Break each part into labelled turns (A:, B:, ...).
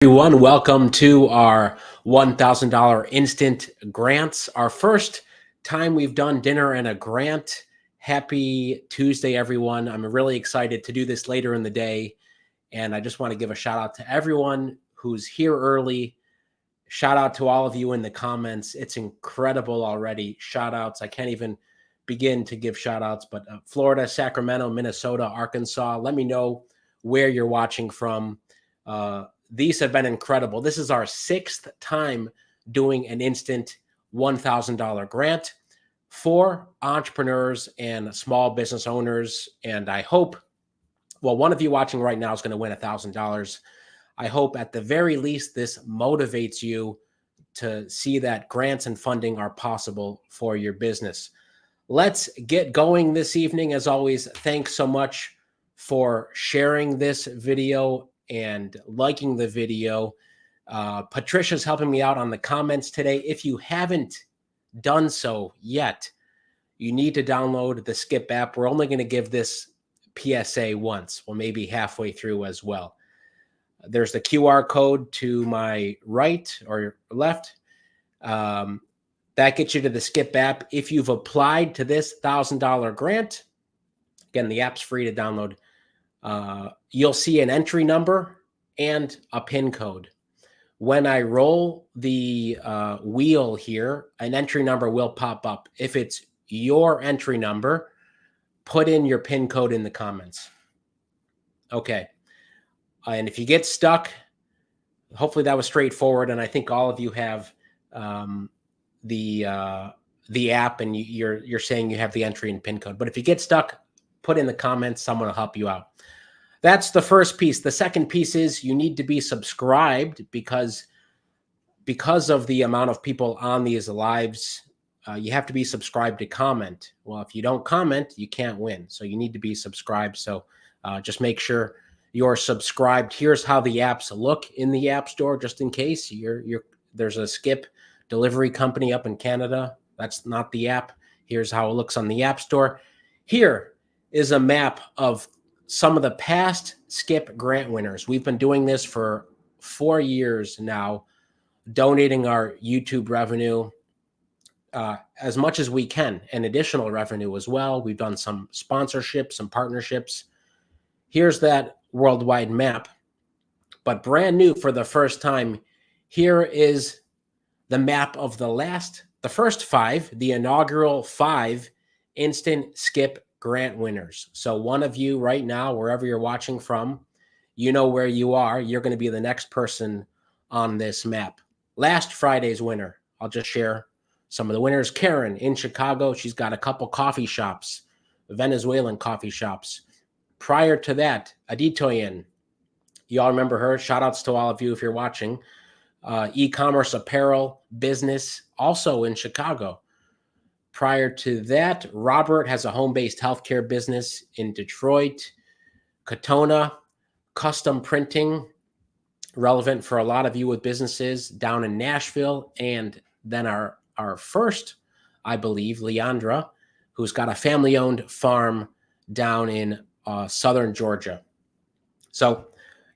A: Everyone, welcome to our $1,000 instant grants. Our first time we've done dinner and a grant. Happy Tuesday, everyone. I'm really excited to do this later in the day. And I just want to give a shout out to everyone who's here early. Shout out to all of you in the comments. It's incredible already. Shout outs. I can't even begin to give shout outs, but Florida, Sacramento, Minnesota, Arkansas. Let me know where you're watching from. These have been incredible. This is our sixth time doing an instant $1,000 grant for entrepreneurs and small business owners. And I hope, well, one of you watching right now is going to win $1,000. I hope at the very least this motivates you to see that grants and funding are possible for your business. Let's get going this evening. As always, thanks so much for sharing this video and liking the video. Patricia's helping me out on the comments today. If you haven't done so yet, you need to download the Skip app. We're only going to give this PSA once, well, maybe halfway through as well. There's the QR code to my right or left. That gets you to the Skip app. If you've applied to this $1,000 grant, again, the app's free to download. You'll see an entry number and a PIN code. When I roll the wheel here, an entry number will pop up. If it's your entry number, put in your PIN code in the comments. Okay. And if you get stuck, hopefully that was straightforward. And I think all of you have the app and you're saying you have the entry and PIN code. But if you get stuck, put in the comments, someone will help you out. That's the first piece. The second piece is you need to be subscribed because of the amount of people on these lives, you have to be subscribed to comment. Well, if you don't comment, you can't win. So you need to be subscribed. So just make sure you're subscribed. Here's how the apps look in the App Store, just in case there's a Skip delivery company up in Canada. That's not the app. Here's how it looks on the App Store. Here is a map of some of the past Skip grant winners. We've been doing this for 4 years now, donating our YouTube revenue as much as we can, and additional revenue as well. We've done some sponsorships, some partnerships. Here's that worldwide map, but brand new for the first time. Here is the map of the first 5, the inaugural 5 instant Skip grant winners. So one of you right now, wherever you're watching from, you know where you are. You're going to be the next person on this map. Last Friday's winner, I'll just share some of the winners. Karen in Chicago, she's got a couple coffee shops, Venezuelan coffee shops. Prior to that, Aditoyen, you all remember her. Shout outs to all of you if you're watching. E-commerce apparel business, also in Chicago. Prior to that, Robert has a home-based healthcare business in Detroit. Katona, custom printing, relevant for a lot of you with businesses down in Nashville. And then our first, I believe, Leandra, who's got a family-owned farm down in southern Georgia. So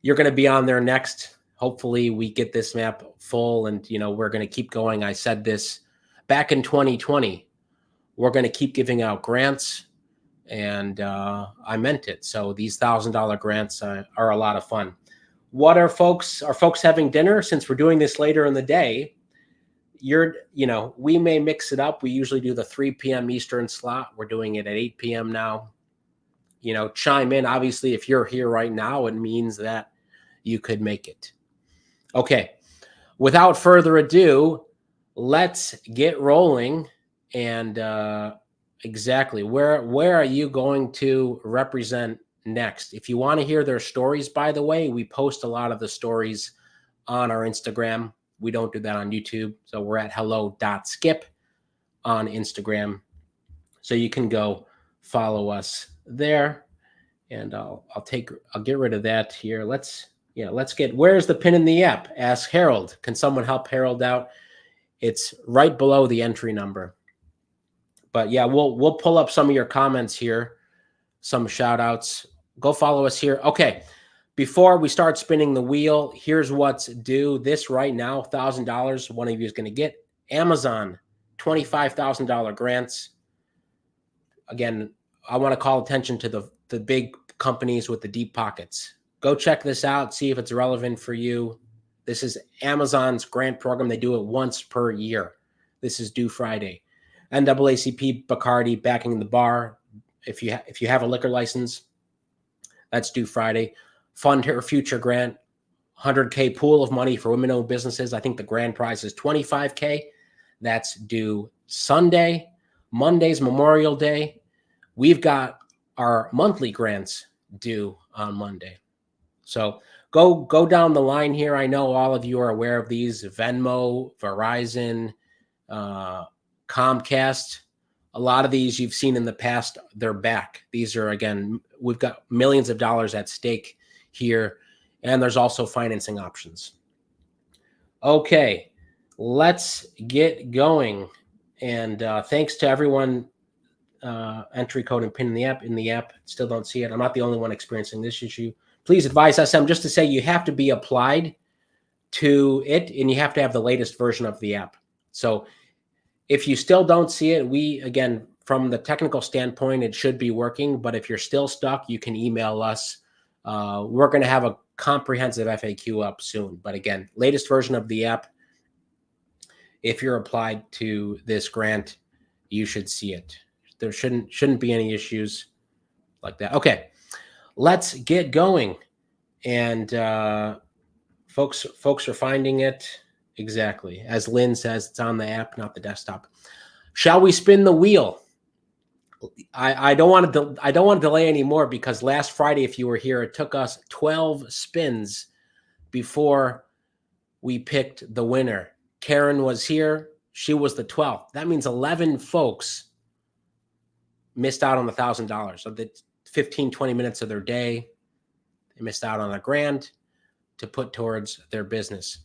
A: you're going to be on there next. Hopefully we get this map full and, we're going to keep going. I said this back in 2020. We're going to keep giving out grants, and I meant it. So these $1,000 grants are a lot of fun. What are folks having dinner? Since we're doing this later in the day, we may mix it up. We usually do the 3 p.m. Eastern slot. We're doing it at 8 p.m. now. Chime in. Obviously, if you're here right now, it means that you could make it. Okay. Without further ado, let's get rolling. And exactly, where are you going to represent next? If you want to hear their stories, by the way, we post a lot of the stories on our Instagram. We don't do that on YouTube. So we're at hello.skip on Instagram. So you can go follow us there. And I'll get rid of that here. Let's get, where's the pin in the app? Ask Harold. Can someone help Harold out? It's right below the entry number. But yeah, we'll pull up some of your comments here, some shout outs. Go follow us here. Okay. Before we start spinning the wheel, here's what's due. This right now, $1,000, one of you is going to get. Amazon, $25,000 grants. Again, I want to call attention to the big companies with the deep pockets. Go check this out, see if it's relevant for you. This is Amazon's grant program. They do it once per year. This is due Friday. NAACP Bacardi backing the bar. If you have a liquor license, that's due Friday. Fund Her Future grant, 100K pool of money for women-owned businesses. I think the grand prize is 25K. That's due Sunday. Monday's Memorial Day. We've got our monthly grants due on Monday. So go down the line here. I know all of you are aware of these: Venmo, Verizon, Comcast. A lot of these you've seen in the past, they're back. These are, again, we've got millions of dollars at stake here, and there's also financing options. Okay, let's get going. And thanks to everyone. Entry code and pin in the app. Still don't see it. I'm not the only one experiencing this issue. Please advise SM just to say you have to be applied to it, and you have to have the latest version of the app. So if you still don't see it, again, from the technical standpoint, it should be working. But if you're still stuck, you can email us. We're going to have a comprehensive FAQ up soon. But again, latest version of the app. If you're applied to this grant, you should see it. There shouldn't be any issues like that. Okay, let's get going. And folks are finding it exactly as Lynn says. It's on the app, not the desktop. Shall we spin the wheel? I don't want to delay anymore, because last Friday, if you were here, it took us 12 spins before we picked the winner. Karen was here. She was the 12th. That means 11 folks missed out on $1,000 of the 15, 20 minutes of their day. They missed out on a grant to put towards their business.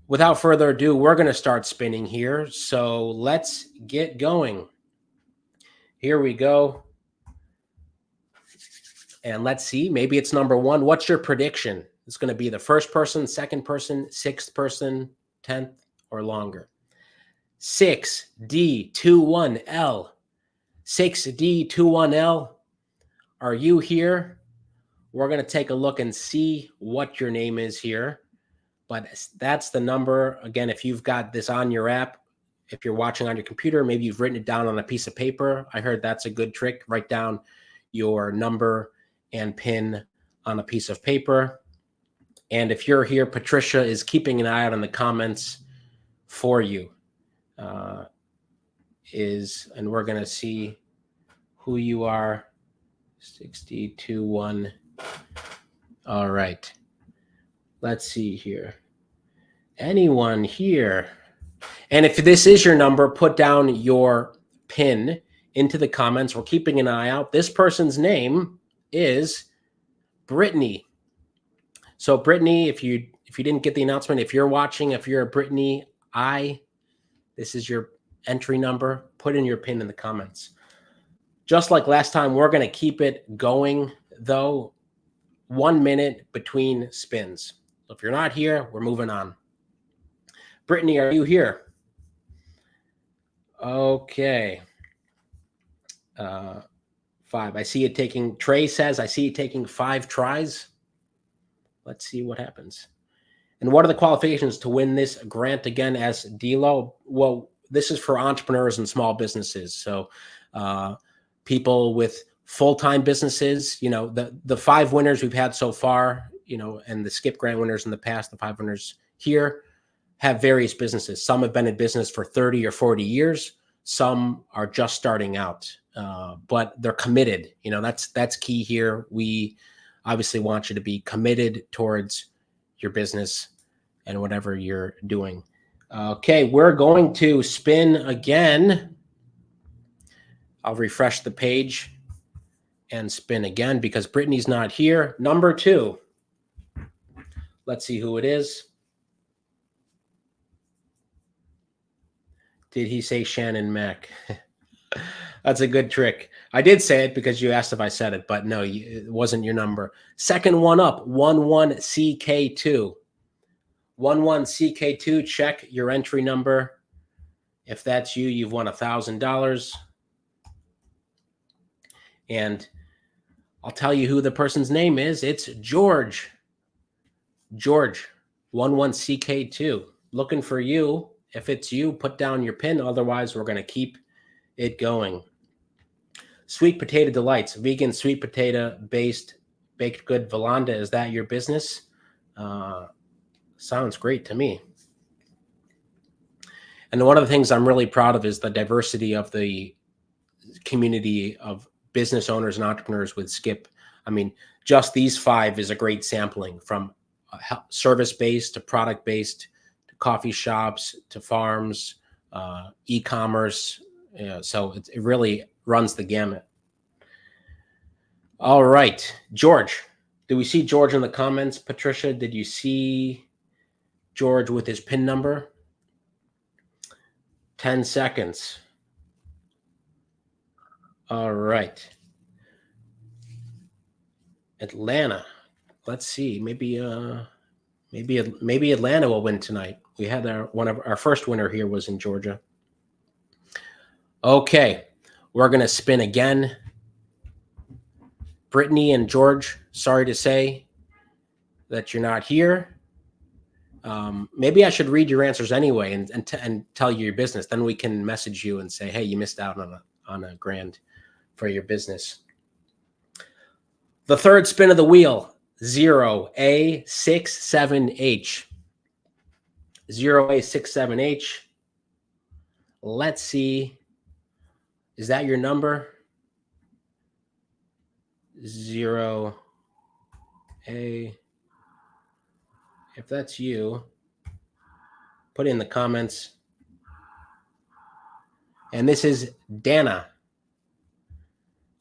A: Without further ado, we're going to start spinning here. So let's get going. Here we go. And let's see, maybe it's number one. What's your prediction? It's going to be the first person, second person, sixth person, 10th, or longer. 6D21L. 6D21L. Are you here? We're going to take a look and see what your name is here. But that's the number. Again, if you've got this on your app, if you're watching on your computer, maybe you've written it down on a piece of paper. I heard that's a good trick. Write down your number and PIN on a piece of paper. And if you're here, Patricia is keeping an eye out on the comments for you. And we're going to see who you are. 6D21. All right. Let's see here. Anyone here? And if this is your number, put down your PIN into the comments. We're keeping an eye out. This person's name is Brittany. So Brittany, if you didn't get the announcement, if you're watching, if you're a Brittany, this is your entry number. Put in your PIN in the comments. Just like last time, we're going to keep it going, though. 1 minute between spins. So if you're not here, we're moving on. Brittany, are you here? Okay. 5. I see it taking, Trey says, I see it taking 5 tries. Let's see what happens. And what are the qualifications to win this grant again as DLO? Well, this is for entrepreneurs and small businesses. So people with full-time businesses, the 5 winners we've had so far, and the skip grant winners in the past, the 5 winners here, have various businesses. Some have been in business for 30 or 40 years. Some are just starting out, but they're committed. That's key here. We obviously want you to be committed towards your business and whatever you're doing. Okay, we're going to spin again. I'll refresh the page and spin again because Brittany's not here. Number 2. Let's see who it is. Did he say Shannon Mack? That's a good trick. I did say it because you asked if I said it, but no, it wasn't your number. Second one up, 11CK2. 11CK2, check your entry number. If that's you, you've won $1,000. And I'll tell you who the person's name is. It's George. George, 11CK2. Looking for you. If it's you, put down your pin. Otherwise, we're going to keep it going. Sweet Potato Delights, vegan sweet potato based baked good Valanda. Is that your business? Sounds great to me. And one of the things I'm really proud of is the diversity of the community of business owners and entrepreneurs with Skip. I mean, just these 5 is a great sampling, from service-based to product-based to coffee shops to farms, e-commerce. So it really runs the gamut. All right, George. Do we see George in the comments? Patricia, did you see George with his PIN number? 10 seconds. All right. Atlanta. Let's see. Maybe Atlanta will win tonight. We had our first winner here was in Georgia. Okay, we're gonna spin again. Brittany and George, sorry to say that you're not here. Maybe I should read your answers anyway and tell you your business. Then we can message you and say, hey, you missed out on a grand for your business. The third spin of the wheel, 0A67H. 0A67H. Let's see. Is that your number? 0A. If that's you, put it in the comments. And this is Dana.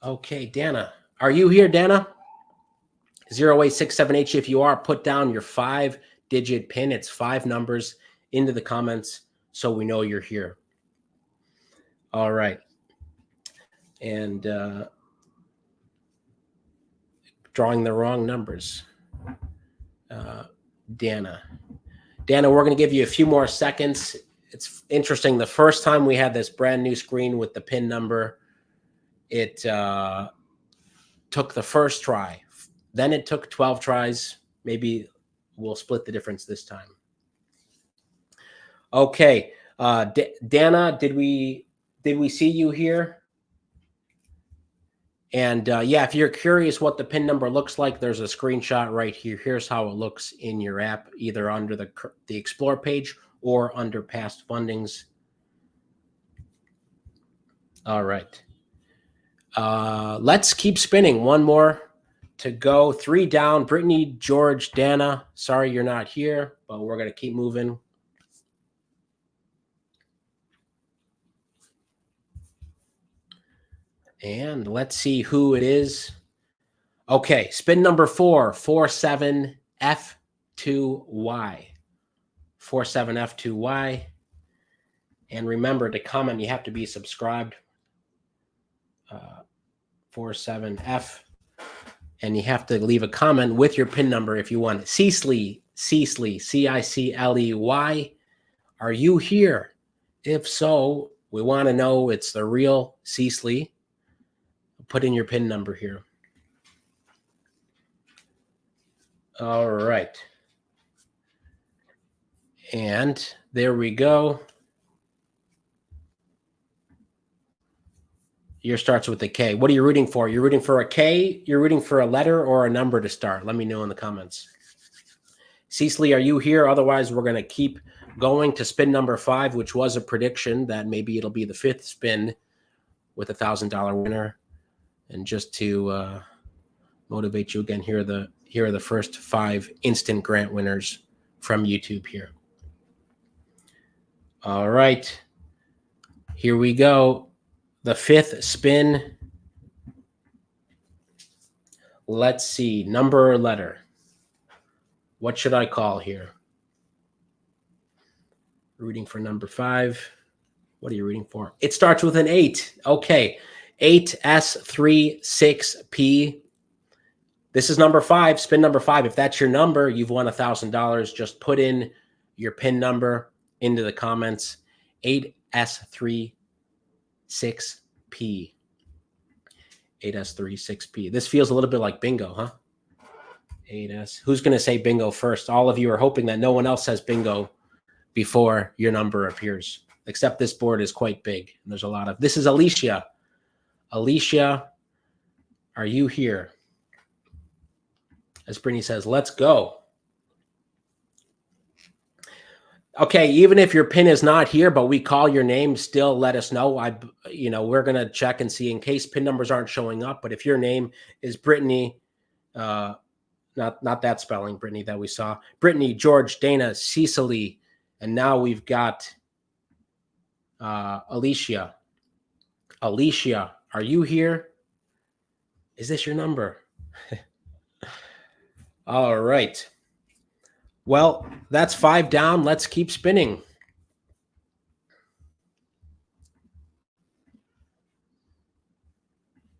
A: Okay, Dana. Are you here, Dana? 0A67H. If you are, put down your 5-digit PIN. It's 5 numbers into the comments so we know you're here. All right. And drawing the wrong numbers. Dana, we're going to give you a few more seconds. It's interesting. The first time we had this brand new screen with the PIN number, it took the first try. Then it took 12 tries. Maybe we'll split the difference this time. Okay. Dana, did we see you here? And yeah, if you're curious what the PIN number looks like, there's a screenshot right here. Here's how it looks in your app, either under the Explore page or under past fundings. All right. Let's keep spinning. One more to go. 3 down. Brittany, George, Dana. Sorry you're not here, but we're going to keep moving. And let's see who it is. Okay, spin number 4, 47F2Y. 47F2Y. And remember to comment, you have to be subscribed. 47F. And you have to leave a comment with your PIN number if you want. Cecily, Cicley. Are you here? If so, we want to know it's the real Cecily. Put in your PIN number here. All right. And there we go. Yours starts with a K. What are you rooting for? You're rooting for a K? You're rooting for a letter or a number to start? Let me know in the comments. Cecily, are you here? Otherwise, we're going to keep going to spin number 5, which was a prediction that maybe it'll be the 5th spin with $1,000 winner. And just to motivate you again, here are the first 5 instant grant winners from YouTube here. All right. Here we go. The 5th spin. Let's see. Number or letter. What should I call here? Rooting for number 5. What are you reading for? It starts with an 8. Okay. 8S36P. This is number 5, spin number 5. If that's your number, you've won $1,000. Just put in your PIN number into the comments. 8S36P. 8S36P. This feels a little bit like bingo, huh? 8S. Who's going to say bingo first? All of you are hoping that no one else says bingo before your number appears, except this board is quite big. And there's a lot of, this is Alicia. Alicia, are you here? As Brittany says, let's go. Okay, even if your PIN is not here, but we call your name, still let us know. We're going to check and see in case PIN numbers aren't showing up. But if your name is Brittany, not that spelling, Brittany, that we saw. Brittany, George, Dana, Cecily, and now we've got Alicia. Alicia, are you here? Is this your number? All right. Well, that's 5 down. Let's keep spinning.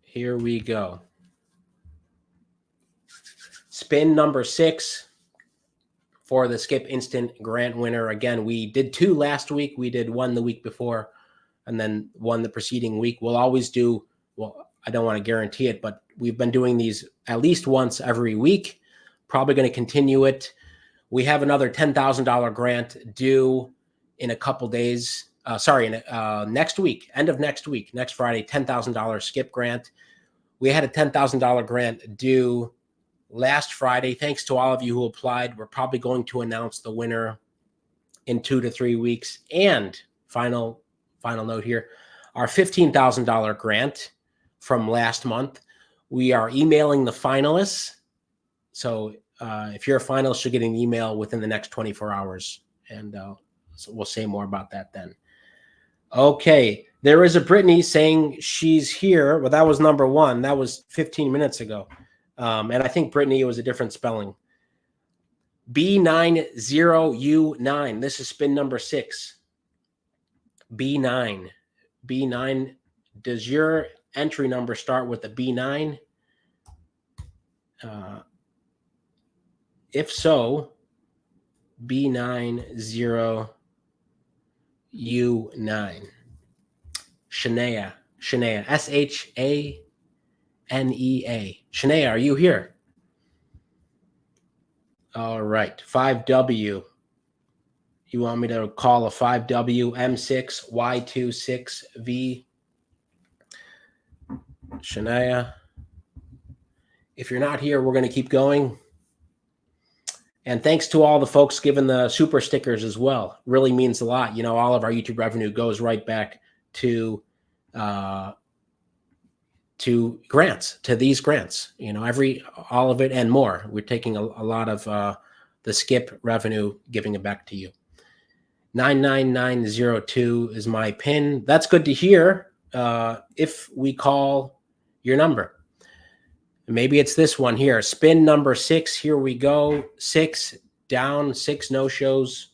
A: Here we go. Spin number 6 for the Skip Instant Grant winner. Again, we did 2 last week. We did 1 the week before and then 1 the preceding week. We'll always do, well, I don't want to guarantee it, but we've been doing these at least once every week. Probably going to continue it. We have another $10,000 grant due in a couple days. Next week, end of next week, next Friday, $10,000 Skip grant. We had a $10,000 grant due last Friday. Thanks to all of you who applied. We're probably going to announce the winner in 2 to 3 weeks. And final note here, our $15,000 grant from last month, we are emailing the finalists. So if you're a finalist, you'll get an email within the next 24 hours. And so we'll say more about that then. Okay. There is a Brittany saying she's here. Well, that was number 1. That was 15 minutes ago. And I think Brittany, it was a different spelling. B90U9. This is spin number 6. B9. B9. Does your entry number start with a B9? If so, B90U9. Shania. Shanea. Shania, are you here? All right. 5W. You want me to call a 5W M6Y26V? Shania. If you're not here, we're going to keep going. And thanks to all the folks giving the super stickers as well. Really means a lot. You know, all of our YouTube revenue goes right back to grants, to these grants, you know, all of it and more. We're taking a lot of the Skip revenue, giving it back to you. 99902 is my PIN. That's good to hear. If we call your number, maybe it's this one here. Spin number 6. Here we go. 6 down, 6 no-shows.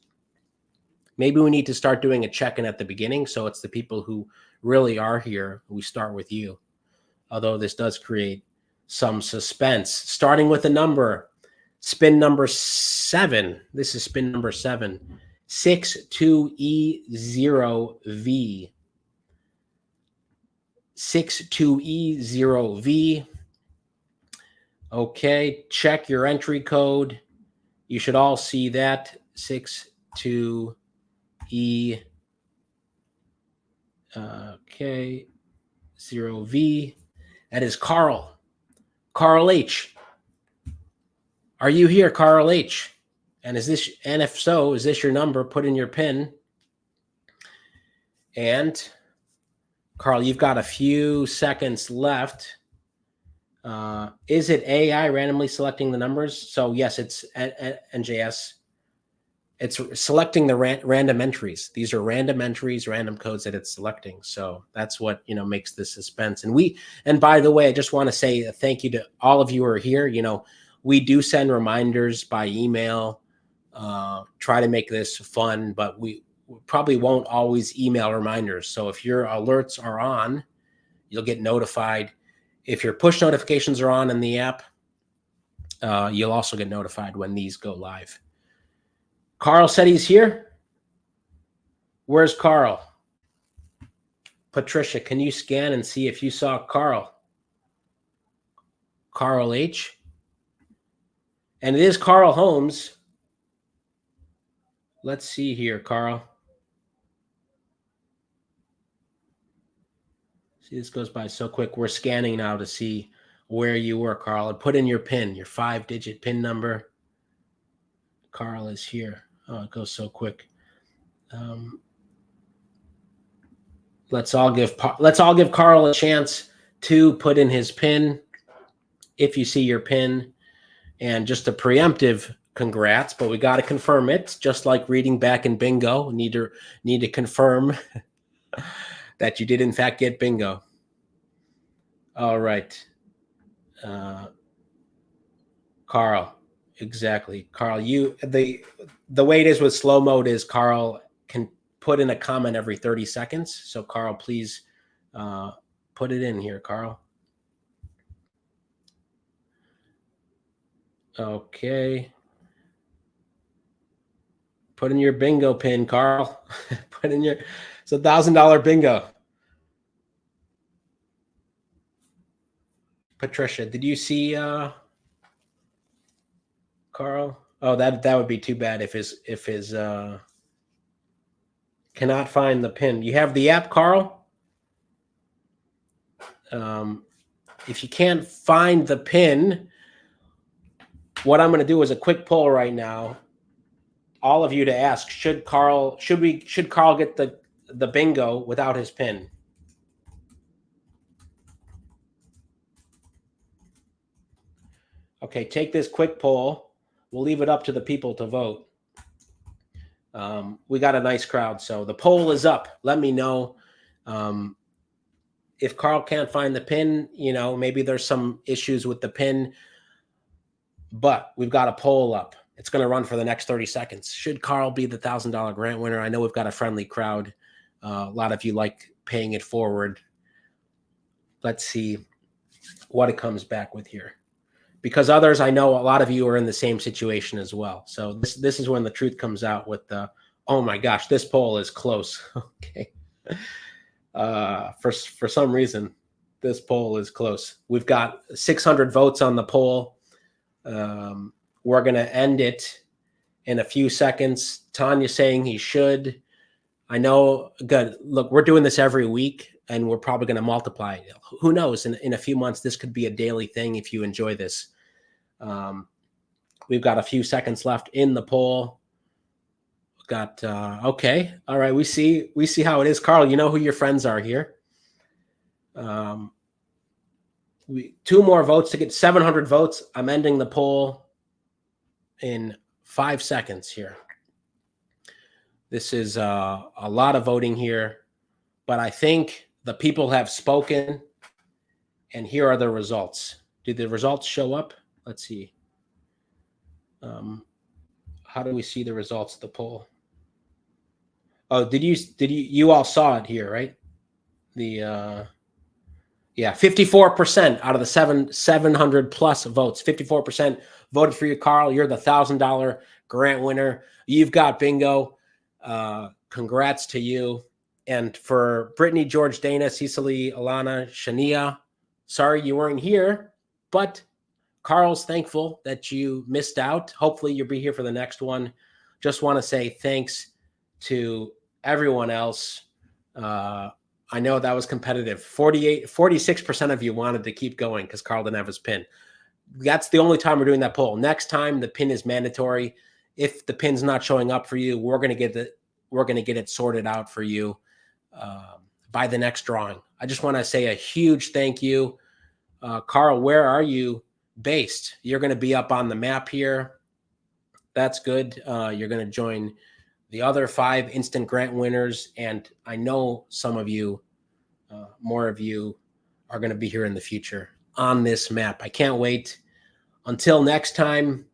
A: Maybe we need to start doing a check-in at the beginning. So it's the people who really are here. We start with you. Although this does create some suspense. Starting with a number. Spin number 7. This is spin number 7. 62E0V. 62E0V. Okay, check your entry code. You should all see that. 62E. Okay, 0V. That is Carl. Carl H. Are you here, Carl H? And if so, is this your number? Put in your PIN. And Carl, you've got a few seconds left. Is it AI randomly selecting the numbers? So yes, it's NJS. It's selecting the random entries. These are random entries, random codes that it's selecting. So that's what, you know, makes the suspense. And by the way, I just want to say a thank you to all of you who are here. You know, we do send reminders by email, try to make this fun, but probably won't always email reminders. So if your alerts are on, you'll get notified. If your push notifications are on in the app, you'll also get notified when these go live. Carl said he's here. Where's Carl? Patricia, can you scan and see if you saw Carl? Carl H. And it is Carl Holmes. Let's see here, Carl. See, this goes by so quick. We're scanning now to see where you were, Carl. And put in your PIN, your 5-digit PIN number. Carl is here. Oh, it goes so quick. Let's all give Carl a chance to put in his PIN. If you see your PIN, and just a preemptive congrats, but we got to confirm it. Just like reading back in bingo, need to confirm that you did in fact get bingo. All right, Carl, exactly, Carl. The way it is with slow mode is Carl can put in a comment every 30 seconds. So Carl, please put it in here, Carl. Okay. Put in your bingo pin, Carl. It's $1,000 bingo. Patricia, did you see Carl? Oh, that would be too bad if his cannot find the pin. You have the app, Carl? If you can't find the pin, what I'm going to do is a quick poll right now. All of you to ask, should Carl get the bingo without his pin? Okay, take this quick poll. We'll leave it up to the people to vote. We got a nice crowd, so the poll is up. Let me know if Carl can't find the pin. Maybe there's some issues with the pin, but we've got a poll up. It's going to run for the next 30 seconds. Should Carl be the $1,000 grant winner? I know we've got a friendly crowd. A lot of you like paying it forward. Let's see what it comes back with here. Because others, I know a lot of you are in the same situation as well. So this is when the truth comes out with the, oh my gosh, this poll is close. Okay. For some reason, this poll is close. We've got 600 votes on the poll. We're going to end it in a few seconds. Tanya saying he should. I know. Good. Look, we're doing this every week, and we're probably going to multiply it. Who knows? In a few months, this could be a daily thing if you enjoy this. We've got a few seconds left in the poll. Got okay. All right. We see how it is. Carl, you know who your friends are here. 2 more votes to get 700 votes. I'm ending the poll in 5 seconds here. This is a lot of voting here, but I think the people have spoken, and here are the results. Did the results show up? Let's see. How do we see the results of the poll? Oh, you all saw it here, right? The 54% out of the 700 plus votes, 54% voted for you, Carl. You're the $1,000 grant winner. You've got bingo. Congrats to you. And for Brittany, George, Dana, Cecily, Alana, Shania, sorry you weren't here, but Carl's thankful that you missed out. Hopefully you'll be here for the next one. Just want to say thanks to everyone else. I know that was competitive. 46% of you wanted to keep going because Carl didn't have his pin. That's the only time we're doing that poll. Next time the pin is mandatory. If the pin's not showing up for you, we're going to get it sorted out for you by the next drawing. I just want to say a huge thank you. Carl, where are you based? You're going to be up on the map here. That's good. You're going to join the other 5 instant grant winners. And I know some of you, more of you, are going to be here in the future on this map. I can't wait. Until next time,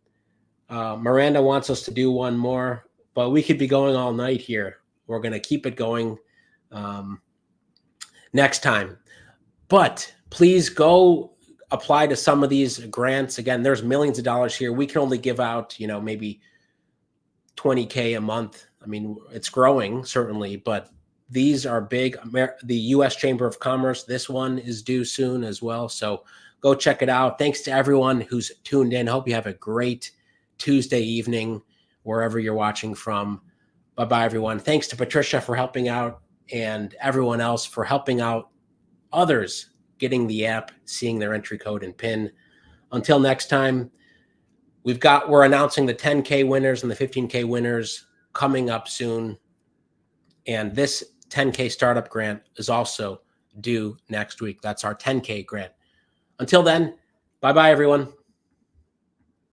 A: Miranda wants us to do one more, but we could be going all night here. We're going to keep it going next time. But please go apply to some of these grants. Again, there's millions of dollars here. We can only give out, maybe $20K a month. I mean, it's growing certainly, but these are big. The U.S. Chamber of Commerce, this one is due soon as well. So go check it out. Thanks to everyone who's tuned in. Hope you have a great Tuesday evening, wherever you're watching from. Bye-bye, everyone. Thanks to Patricia for helping out and everyone else for helping out others getting the app, seeing their entry code and PIN. Until next time, we're announcing the 10K winners and the 15K winners coming up soon. And this 10K startup grant is also due next week. That's our 10K grant. Until then, bye-bye, everyone.